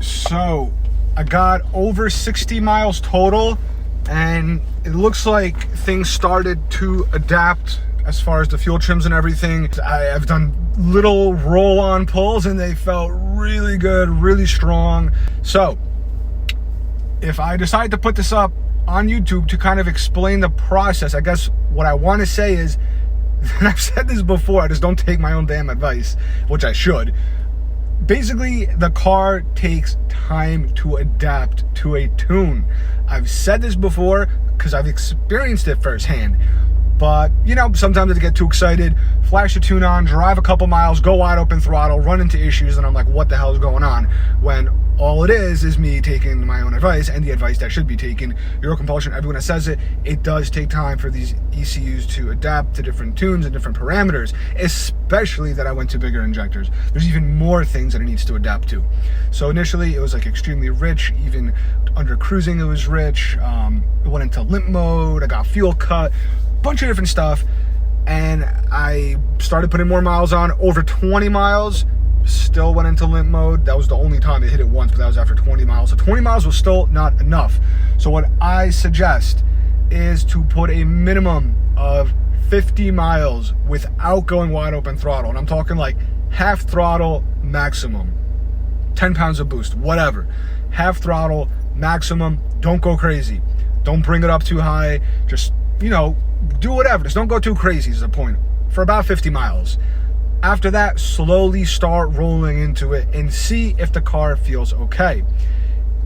So I got over 60 miles total, and it looks like things started to adapt as far as the fuel trims and everything. I've done little roll-on pulls and they felt really good, really strong. So if I decide to put this up on YouTube to kind of explain the process, I guess what I want to say is, and I've said this before, I just don't take my own damn advice, which I should. Basically, the car takes time to adapt to a tune. I've said this before because I've experienced it firsthand. But, you know, sometimes I get too excited, flash the tune on, drive a couple miles, go wide open throttle, run into issues, and I'm like, what the hell is going on? When all it is me taking my own advice, and the advice that should be taken. Euro compulsion, everyone that says it, it does take time for these ECUs to adapt to different tunes and different parameters, especially that I went to bigger injectors. There's even more things that it needs to adapt to. So initially, it was like extremely rich, even under cruising it was rich. It went into limp mode, I got fuel cut, bunch of different stuff, and I started putting more miles on. Over 20 miles, still went into limp mode. That was the only time it hit it once, but that was after 20 miles. So 20 miles was still not enough. So what I suggest is to put a minimum of 50 miles without going wide open throttle. And I'm talking like half throttle maximum, 10 pounds of boost, whatever. Half throttle maximum, don't go crazy. Don't bring it up too high. Just, you know, do whatever. Just don't go too crazy is the point. For about 50 miles. After that, slowly start rolling into it and see if the car feels okay.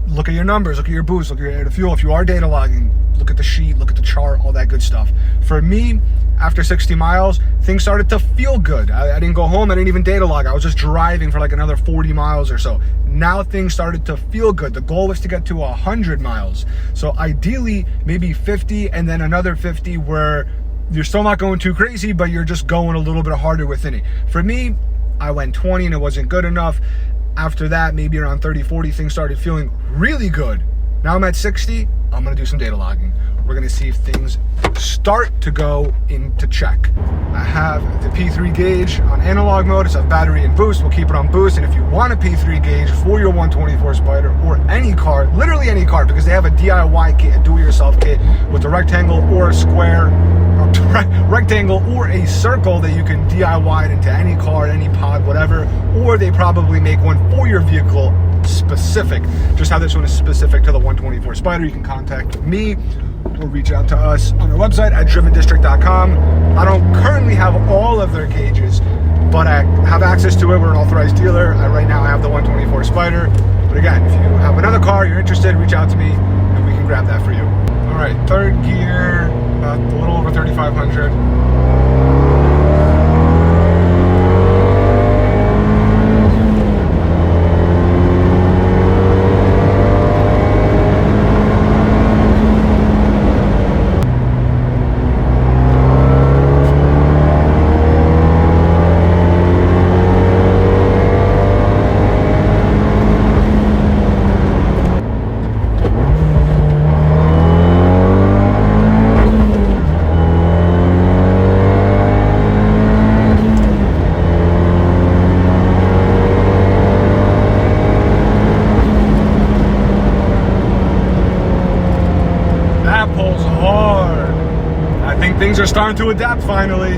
Look at your numbers, look at your boost, look at your fuel. If you are data logging, look at the sheet, look at the chart, all that good stuff. For me, after 60 miles, things started to feel good. I didn't go home, I didn't even data log. I was just driving for like another 40 miles or so. Now things started to feel good. The goal was to get to 100 miles. So ideally, maybe 50 and then another 50 where you're still not going too crazy, but you're just going a little bit harder within it. For me, I went 20 and it wasn't good enough. After that, maybe around 30, 40, things started feeling really good. Now I'm at 60, I'm gonna do some data logging. We're gonna see if things start to go into check. I have the P3 gauge on analog mode. It's a battery and boost. We'll keep it on boost. And if you want a P3 gauge for your 124 Spider or any car, literally any car, because they have a DIY kit, a do-it-yourself kit with a rectangle or a square, or rectangle or a circle that you can DIY it into any car, any pod, whatever. Or they probably make one for your vehicle specific. Just how this one is specific to the 124 Spider, you can contact me or reach out to us on our website at drivendistrict.com. I don't currently have all of their gauges, but I have access to it. We're an authorized dealer. Right now I have the 124 Spider. But again, if you have another car, you're interested, reach out to me and we can grab that for you. All right, third gear, about a little over 3,500. Things are starting to adapt finally.